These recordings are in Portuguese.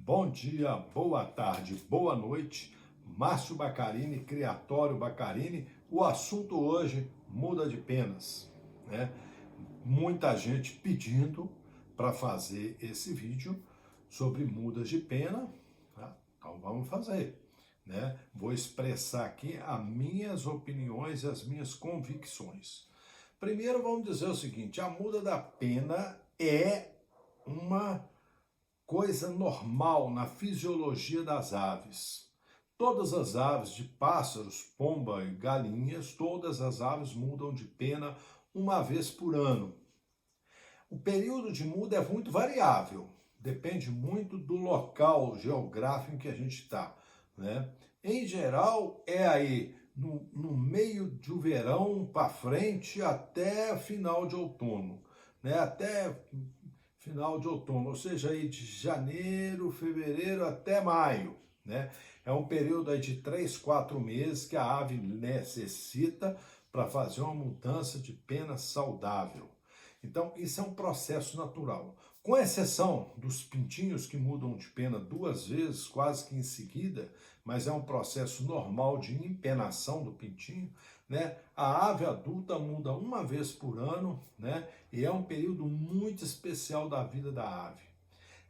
Bom dia, boa tarde, boa noite. Márcio Baccarini, Criatório Baccarini. O assunto hoje muda de penas, né? Muita gente pedindo para fazer esse vídeo sobre mudas de pena, tá? Então vamos fazer, né? Vou expressar aqui as minhas opiniões e as minhas convicções. Primeiro vamos dizer o seguinte: a muda da pena é uma coisa normal na fisiologia das aves. Todas as aves, de pássaros, pomba e galinhas, todas as aves mudam de pena uma vez por ano. O período de muda é muito variável, depende muito do local geográfico em que a gente está, né? Em geral, é aí no meio do verão para frente até final de outono, né? Até final de outono, ou seja, aí de janeiro, fevereiro até maio, né? É um período aí de 3, 4 meses que a ave necessita para fazer uma mudança de pena saudável. Então, isso é um processo natural. Com exceção dos pintinhos que mudam de pena 2 vezes, quase que em seguida, mas é um processo normal de empenação do pintinho, né? A ave adulta muda uma vez por ano, né? E é um período muito especial da vida da ave.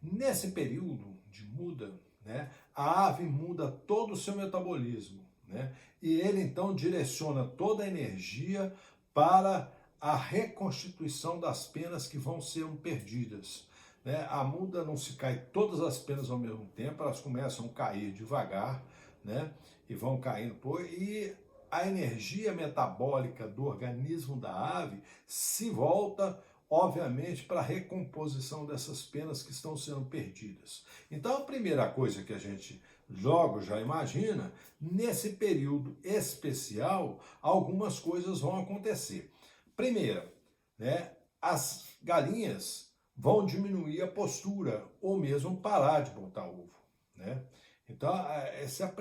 Nesse período de muda, né, a ave muda todo o seu metabolismo, né? E ele então direciona toda a energia para a reconstituição das penas que vão ser perdidas, né? A muda não se cai todas as penas ao mesmo tempo, elas começam a cair devagar, né? E vão caindo e a energia metabólica do organismo da ave se volta, obviamente, para a recomposição dessas penas que estão sendo perdidas. Então, a primeira coisa que a gente logo já imagina, nesse período especial, algumas coisas vão acontecer. Primeira, né, as galinhas vão diminuir a postura ou mesmo parar de botar ovo, né? Então, esse é o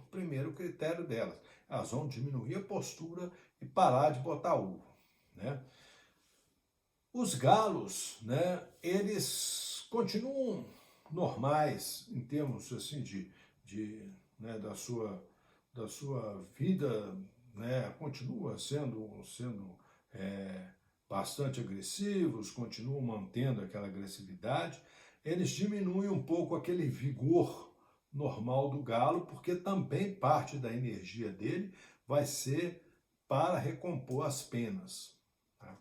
primeiro critério delas. Elas vão diminuir a postura e parar de botar ovo, né? Os galos, né, eles continuam normais em termos assim né, da sua vida, né, continua sendo bastante agressivos, continuam mantendo aquela agressividade. Eles diminuem um pouco aquele vigor normal do galo, porque também parte da energia dele vai ser para recompor as penas, tá?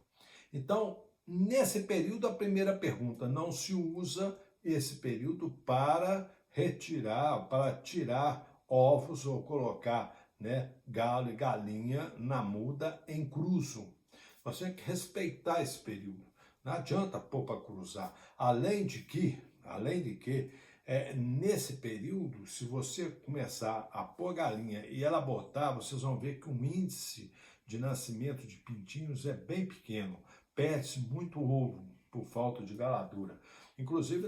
Então, nesse período, a primeira pergunta, não se usa esse período para tirar ovos ou colocar, né, galo e galinha na muda em cruzo. Você tem que respeitar esse período. Não adianta pôr para cruzar. Além de que, nesse período, se você começar a pôr galinha e ela botar, vocês vão ver que o índice de nascimento de pintinhos é bem pequeno. Perde-se muito ovo por falta de galadura. Inclusive,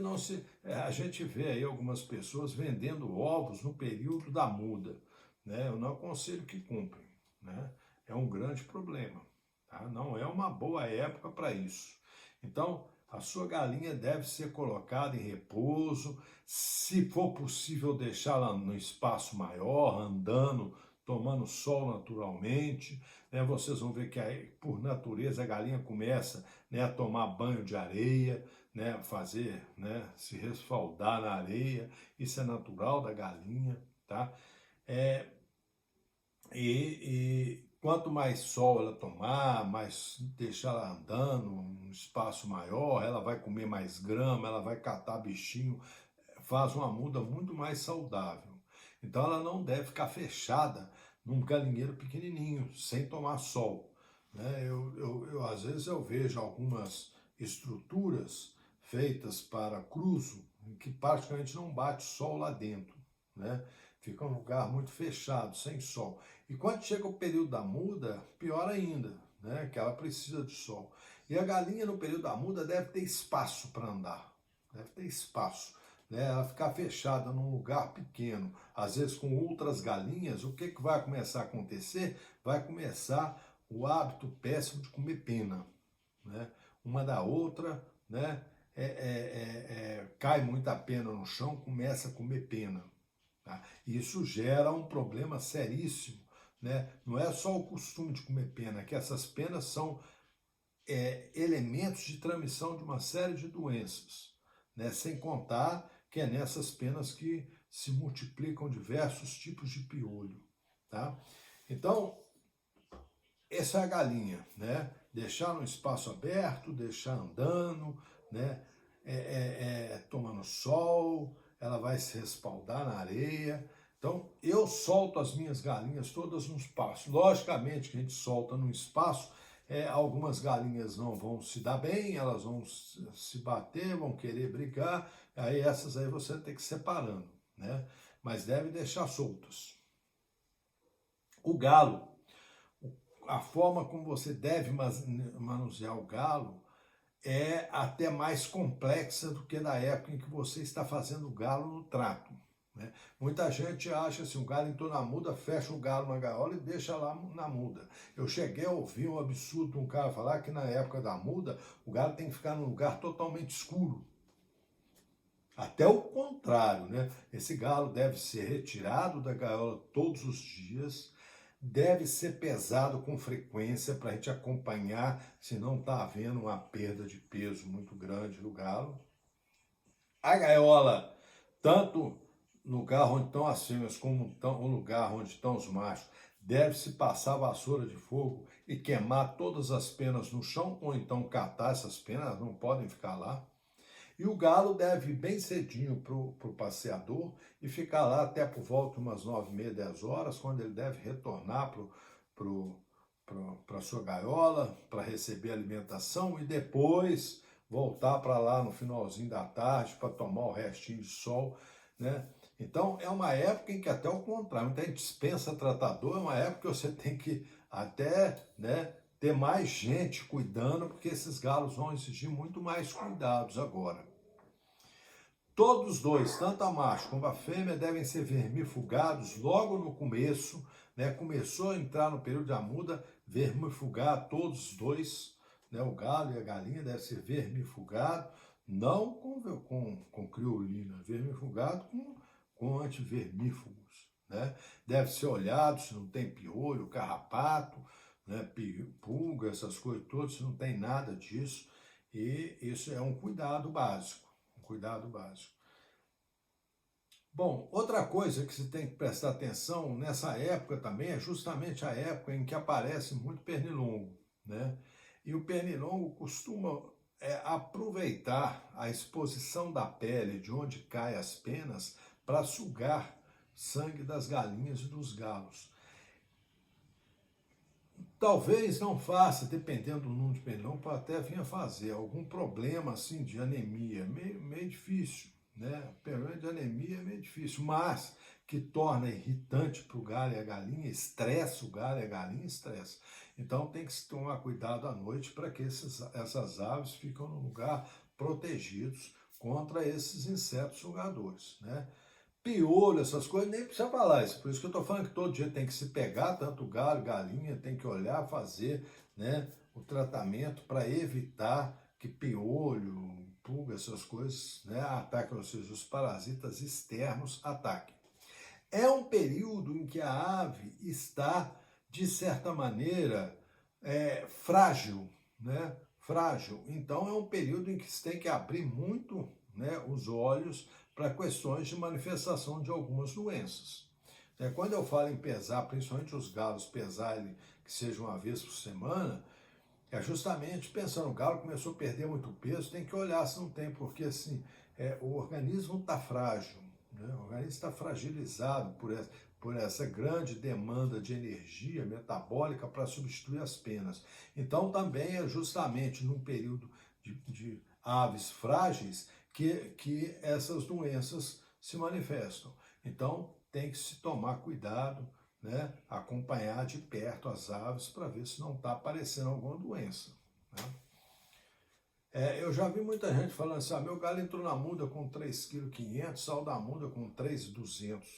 a gente vê aí algumas pessoas vendendo ovos no período da muda, né? Eu não aconselho que comprem, né? É um grande problema, tá? Não é uma boa época para isso. Então, a sua galinha deve ser colocada em repouso, se for possível deixá-la no espaço maior, andando, tomando sol naturalmente, né? Vocês vão ver que aí, por natureza a galinha começa, né, a tomar banho de areia, né, fazer, né, se resfaldar na areia, isso é natural da galinha, tá? É, quanto mais sol ela tomar, mais deixar ela andando um espaço maior, ela vai comer mais grama, ela vai catar bichinho, faz uma muda muito mais saudável. Então ela não deve ficar fechada num galinheiro pequenininho, sem tomar sol, né? Às vezes eu vejo algumas estruturas feitas para cruzo, em que praticamente não bate sol lá dentro, né? Fica um lugar muito fechado, sem sol. E quando chega o período da muda, pior ainda, né? Que ela precisa de sol. E a galinha no período da muda deve ter espaço para andar, deve ter espaço, né? Ela ficar fechada num lugar pequeno, às vezes com outras galinhas, o que vai começar a acontecer? Vai começar o hábito péssimo de comer pena, né? Uma da outra, né? cai muita pena no chão, começa a comer pena. Tá? Isso gera um problema seríssimo. Né? Não é só o costume de comer pena, é que essas penas são elementos de transmissão de uma série de doenças. Né? Sem contar que é nessas penas que se multiplicam diversos tipos de piolho. Tá? Então, essa é a galinha, né? Deixar no espaço aberto, deixar andando, né? Tomando sol, ela vai se respaldar na areia. Então, eu solto as minhas galinhas todas no espaço. Logicamente que a gente solta no espaço, algumas galinhas não vão se dar bem, elas vão se bater, vão querer brigar, aí essas aí você tem que ir separando, né? Mas deve deixar soltas. O galo, a forma como você deve manusear o galo é até mais complexa do que na época em que você está fazendo o galo no trato. Né? Muita gente acha assim, o galo entrou na muda, fecha o galo na gaiola e deixa lá na muda. Eu cheguei a ouvir um absurdo de um cara falar que na época da muda, o galo tem que ficar num lugar totalmente escuro. Até o contrário, né? Esse galo deve ser retirado da gaiola todos os dias, deve ser pesado com frequência para a gente acompanhar se não está havendo uma perda de peso muito grande do galo. A gaiola, tanto no lugar onde estão as fêmeas como no lugar onde estão os machos, deve-se passar vassoura de fogo e queimar todas as penas no chão, ou então catar essas penas, não podem ficar lá. E o galo deve ir bem cedinho para o passeador e ficar lá até por volta de umas 9h30, 10 horas, quando ele deve retornar para a sua gaiola, para receber alimentação e depois voltar para lá no finalzinho da tarde para tomar o restinho de sol, né? Então é uma época em que até o contrário, muita gente dispensa tratador, é uma época que você tem que até, né, ter mais gente cuidando, porque esses galos vão exigir muito mais cuidados agora. Todos os dois, tanto a macho como a fêmea, devem ser vermifugados logo no começo, né? Começou a entrar no período da muda, vermifugar todos os dois, né? O galo e a galinha devem ser vermifugados, não com criolina, vermifugado com antivermífugos, né? Deve ser olhado se não tem piolho, carrapato, né? Pulga, essas coisas todas, se não tem nada disso, e isso é um cuidado básico. Cuidado básico. Bom, outra coisa que você tem que prestar atenção nessa época também é justamente a época em que aparece muito pernilongo, né? E o pernilongo costuma aproveitar a exposição da pele de onde caem as penas para sugar sangue das galinhas e dos galos. Talvez não faça, dependendo do número de pernilongo, pode até vir a fazer algum problema assim de anemia, meio difícil, né? Problema de anemia é meio difícil, mas que torna irritante para o galo e a galinha, estressa o galo e a galinha, estressa. Então tem que se tomar cuidado à noite para que essas aves fiquem num lugar protegidos contra esses insetos sugadores, né? Piolho, essas coisas, nem precisa falar isso. Por isso que eu estou falando que todo dia tem que se pegar, tanto galo, galinha, tem que olhar, fazer, né, o tratamento para evitar que piolho, pulga, essas coisas, né, ataquem, ou seja, os parasitas externos ataquem. É um período em que a ave está, de certa maneira, frágil, né? Frágil. Então é um período em que se tem que abrir muito, né, os olhos para questões de manifestação de algumas doenças. Quando eu falo em pesar, principalmente os galos, pesar ele que seja uma vez por semana, é justamente pensando, o galo começou a perder muito peso, tem que olhar se não tem, porque assim, o organismo está frágil, né? O organismo está fragilizado por essa grande demanda de energia metabólica para substituir as penas. Então também é justamente num período de aves frágeis que essas doenças se manifestam. Então tem que se tomar cuidado, né, acompanhar de perto as aves para ver se não está aparecendo alguma doença. Né? Eu já vi muita gente falando assim, meu galo entrou na muda com 3,5 kg, saiu da muda com 3,200,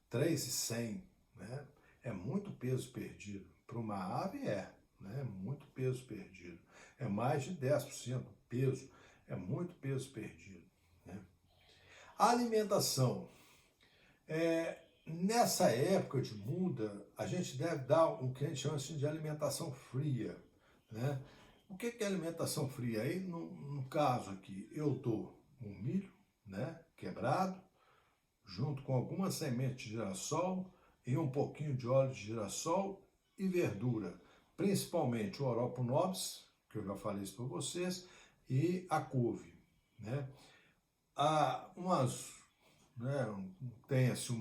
3,100. Né? É muito peso perdido. Para uma ave né? Muito peso perdido. É mais de 10% do peso É muito peso perdido, né? A alimentação. Nessa época de muda, a gente deve dar o que a gente chama assim, de alimentação fria, né? O que é alimentação fria? Aí, no caso aqui, eu dou um milho, né, quebrado, junto com algumas sementes de girassol e um pouquinho de óleo de girassol e verdura, principalmente o Oropo nobis, que eu já falei isso para vocês, e a couve, né? Há umas, né, não tem assim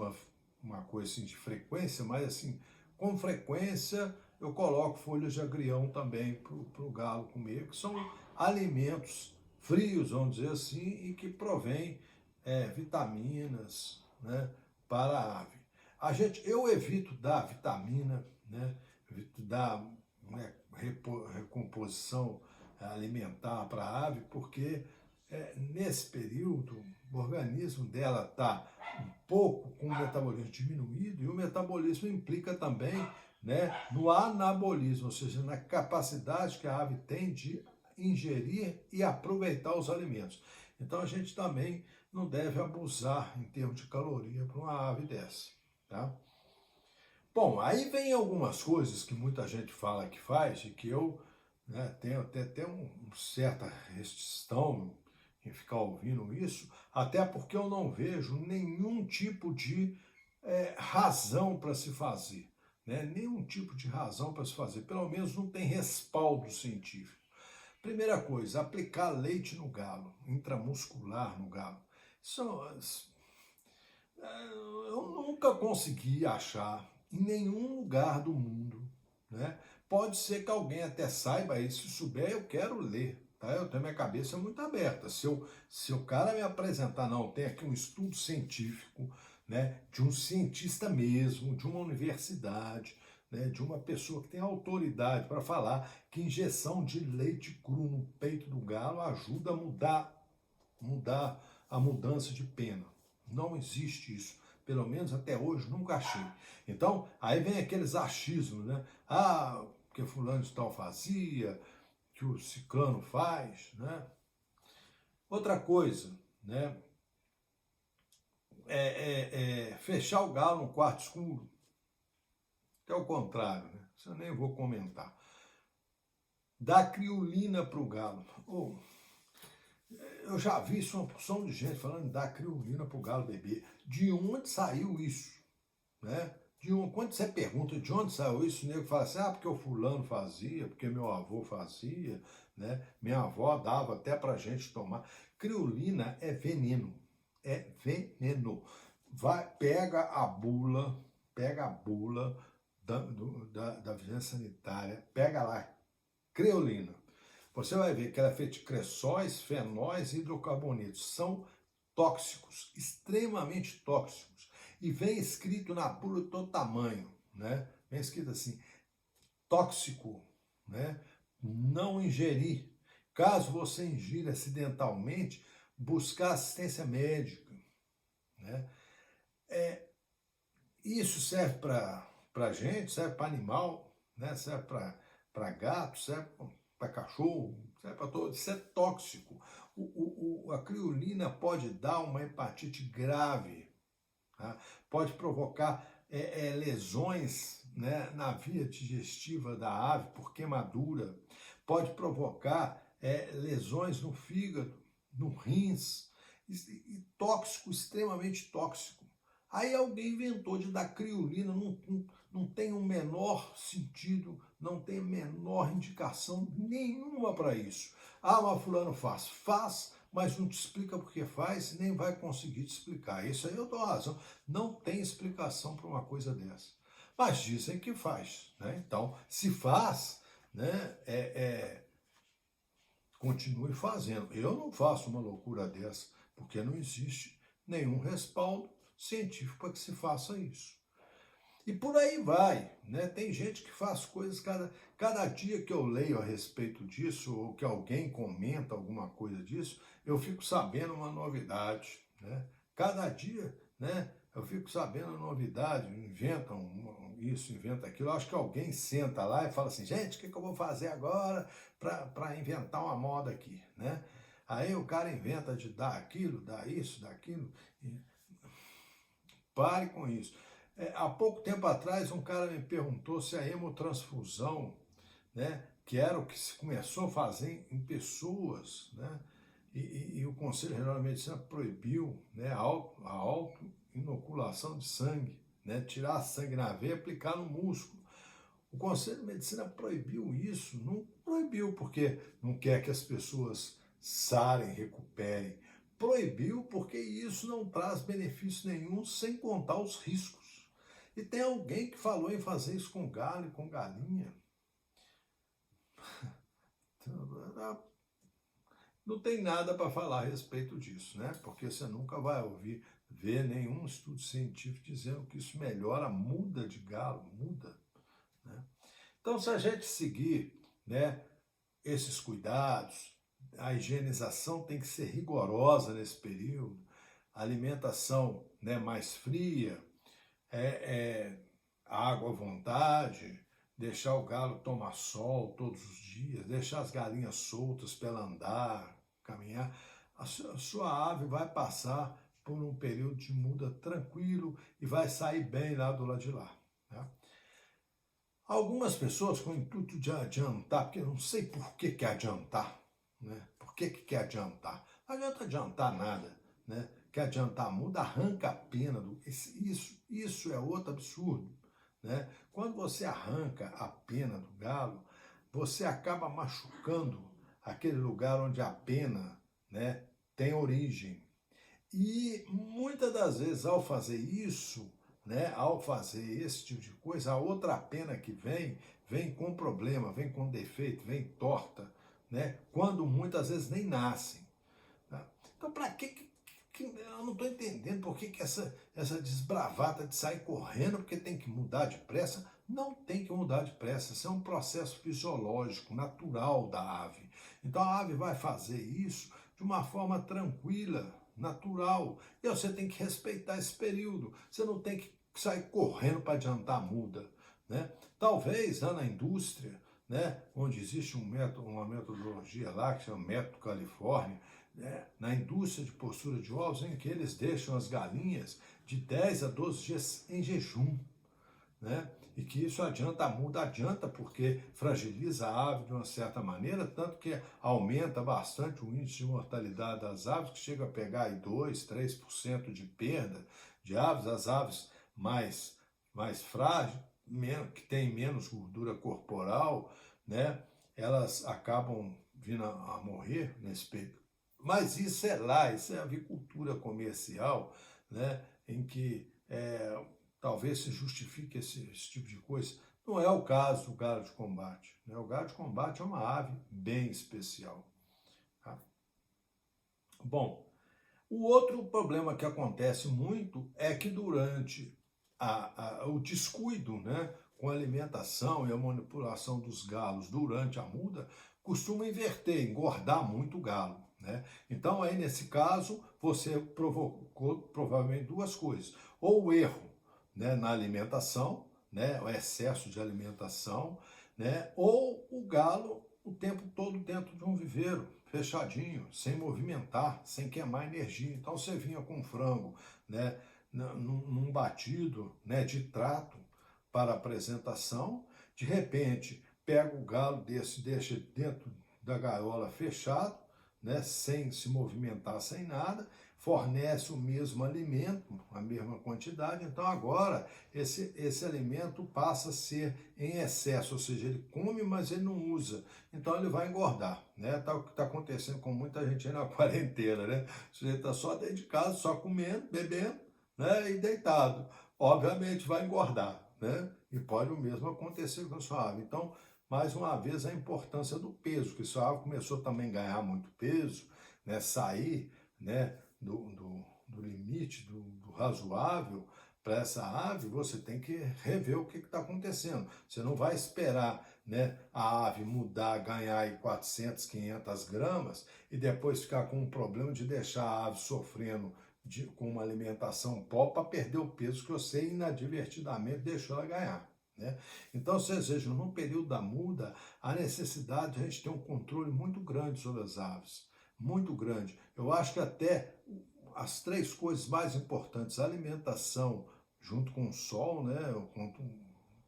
uma coisa assim de frequência, mas assim, com frequência eu coloco folhas de agrião também para o galo comer, que são alimentos frios, vamos dizer assim, e que provém vitaminas, né, para a ave. Eu evito dar vitamina, né, evito dar, né, recomposição alimentar para a ave, porque nesse período o organismo dela está um pouco com o metabolismo diminuído, e o metabolismo implica também, né, no anabolismo, ou seja, na capacidade que a ave tem de ingerir e aproveitar os alimentos. Então a gente também não deve abusar em termos de caloria para uma ave dessa, tá? Bom, aí vem algumas coisas que muita gente fala que faz e que eu, né, tenho até uma certa restrição em ficar ouvindo isso, até porque eu não vejo nenhum tipo de razão para se fazer, né? Nenhum tipo de razão para se fazer, pelo menos não tem respaldo científico. Primeira coisa, aplicar leite no galo, intramuscular no galo. Eu nunca consegui achar em nenhum lugar do mundo, né? Pode ser que alguém até saiba, e se souber eu quero ler, tá? Eu tenho minha cabeça muito aberta. Se o cara me apresentar, não, tem aqui um estudo científico, né, de um cientista mesmo, de uma universidade, né, de uma pessoa que tem autoridade para falar que injeção de leite cru no peito do galo ajuda a mudar a mudança de pena. Não existe isso. Pelo menos até hoje nunca achei. Então, aí vem aqueles achismos, né? Ah, que fulano de tal fazia, que o ciclano faz, né? Outra coisa, né? Fechar o galo no quarto escuro. É o contrário, né? Isso eu nem vou comentar. Dar criolina para o galo. Eu já vi isso uma porção de gente falando de dar criolina para o galo beber. De onde saiu isso? Né? Quando você pergunta de onde saiu isso, o nego fala assim, porque o fulano fazia, porque meu avô fazia, né? Minha avó dava até pra gente tomar. Criolina é veneno, pega a bula da vigilância sanitária, pega lá, creolina. Você vai ver que ela é feita de cressóis, fenóis e hidrocarbonetos. São tóxicos, extremamente tóxicos. E vem escrito na bula de todo tamanho, né? Vem escrito assim, tóxico, né? Não ingerir. Caso você ingira acidentalmente, buscar assistência médica, né? Isso serve para gente, serve para animal, né? Serve para gato, serve para cachorro, serve para todo. Isso é tóxico. A criolina pode dar uma hepatite grave, tá? Pode provocar lesões, né, na via digestiva da ave por queimadura, pode provocar lesões no fígado, no rins, e tóxico, extremamente tóxico. Aí alguém inventou de dar criolina, não tem o menor sentido, não tem a menor indicação nenhuma para isso. Mas fulano faz, mas não te explica por que faz, nem vai conseguir te explicar. Isso aí eu dou razão. Não tem explicação para uma coisa dessa. Mas dizem que faz, né? Então, se faz, né, continue fazendo. Eu não faço uma loucura dessa, porque não existe nenhum respaldo científico para que se faça isso. E por aí vai, né? Tem gente que faz coisas, cada dia que eu leio a respeito disso, ou que alguém comenta alguma coisa disso, eu fico sabendo uma novidade, né? Cada dia, né? Eu fico sabendo uma novidade, inventam isso, inventa aquilo. Eu acho que alguém senta lá e fala assim, gente, o que eu vou fazer agora para inventar uma moda aqui, né? Aí o cara inventa de dar aquilo, dar isso, dar aquilo. Pare com isso. Há pouco tempo atrás, um cara me perguntou se a hemotransfusão, né, que era o que se começou a fazer em pessoas, né, e o Conselho Regional de Medicina proibiu, né, a auto-inoculação de sangue, né, tirar sangue na veia e aplicar no músculo. O Conselho de Medicina proibiu isso, não proibiu porque não quer que as pessoas sarem, recuperem. Proibiu porque isso não traz benefício nenhum, sem contar os riscos. E tem alguém que falou em fazer isso com galo e com galinha. Não tem nada para falar a respeito disso, né? Porque você nunca vai ver nenhum estudo científico dizendo que isso melhora a muda de galo, muda. Né? Então, se a gente seguir, né, esses cuidados, a higienização tem que ser rigorosa nesse período, a alimentação, né, mais fria, água à vontade, deixar o galo tomar sol todos os dias, deixar as galinhas soltas para ela andar, caminhar, a sua ave vai passar por um período de muda tranquilo e vai sair bem lá do lado de lá. Né? Algumas pessoas com o intuito de adiantar, porque eu não sei por que adiantar, né? Por que quer adiantar? Não adianta adiantar nada, né? Quer adiantar a muda, arranca a pena. Isso é outro absurdo, né? Quando você arranca a pena do galo, você acaba machucando aquele lugar onde a pena, né, tem origem. E muitas das vezes, ao fazer isso, né, ao fazer esse tipo de coisa, a outra pena que vem com problema, vem com defeito, vem torta, né, quando muitas vezes nem nascem. Tá? Então, para que eu não estou entendendo por que essa desbravata de sair correndo porque tem que mudar depressa? Não tem que mudar depressa, isso é um processo fisiológico, natural da ave. Então a ave vai fazer isso de uma forma tranquila, natural. E você tem que respeitar esse período. Você não tem que sair correndo para adiantar a muda. Né? Talvez lá na indústria, né, onde existe uma metodologia lá que chama Método Califórnia, né, na indústria de postura de ovos, em que eles deixam as galinhas de 10 a 12 dias em jejum. Né? E que isso adianta a muda, adianta porque fragiliza a ave de uma certa maneira, tanto que aumenta bastante o índice de mortalidade das aves, que chega a pegar aí 2, 3% de perda de aves, as aves mais frágeis, que têm menos gordura corporal, né? Elas acabam vindo a morrer nesse período. Mas isso é lá, isso é avicultura comercial, né? Em que talvez se justifique esse tipo de coisa. Não é o caso do galo de combate. Né? O galo de combate é uma ave bem especial. Tá? Bom, o outro problema que acontece muito é que durante o descuido, né, com a alimentação e a manipulação dos galos durante a muda, costuma inverter, engordar muito o galo. Né? Então, aí nesse caso, você provocou provavelmente duas coisas. Ou o erro, né, na alimentação, né, o excesso de alimentação, né, ou o galo o tempo todo dentro de um viveiro, fechadinho, sem movimentar, sem queimar energia. Então você vinha com frango, né, num batido, né, de trato para apresentação, de repente pega o galo desse, deixa dentro da gaiola fechado, né, sem se movimentar, sem nada, fornece o mesmo alimento, a mesma quantidade, então agora esse alimento passa a ser em excesso, ou seja, ele come, mas ele não usa, então ele vai engordar, né? Tá o que está acontecendo com muita gente aí na quarentena, né? O sujeito está só dentro de casa, só comendo, bebendo, né, e deitado, obviamente vai engordar, né? E pode o mesmo acontecer com a sua ave. Então, mais uma vez, a importância do peso, que sua ave começou também a ganhar muito peso, né, sair, né, do limite, do razoável para essa ave, você tem que rever o que está acontecendo. Você não vai esperar, né, a ave mudar, ganhar aí 400, 500 gramas e depois ficar com um problema de deixar a ave sofrendo com uma alimentação pobre para perder o peso que você inadvertidamente deixou ela ganhar. Né? Então, vocês vejam, no período da muda, a necessidade de a gente ter um controle muito grande sobre as aves. muito grande. Eu acho que até as três coisas mais importantes, a alimentação junto com o sol, né,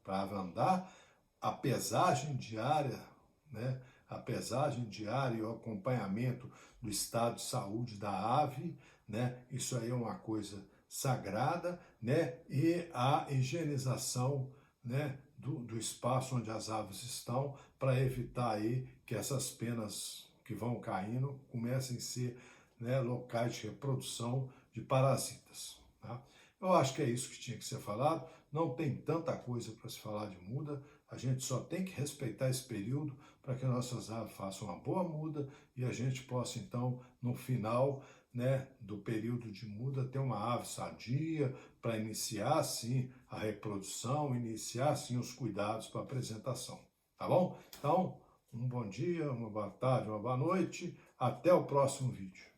para andar, a pesagem diária, né, a pesagem diária e o acompanhamento do estado de saúde da ave, né, isso aí é uma coisa sagrada, né, e a higienização, né, do espaço onde as aves estão, para evitar aí que essas penas que vão caindo comecem a ser, né, locais de reprodução de parasitas. Tá? Eu acho que é isso que tinha que ser falado. Não tem tanta coisa para se falar de muda. A gente só tem que respeitar esse período para que nossas aves façam uma boa muda e a gente possa, então, no final, né, do período de muda, ter uma ave sadia para iniciar, sim, a reprodução, iniciar, sim, os cuidados para a apresentação. Tá bom? Então, um bom dia, uma boa tarde, uma boa noite. Até o próximo vídeo.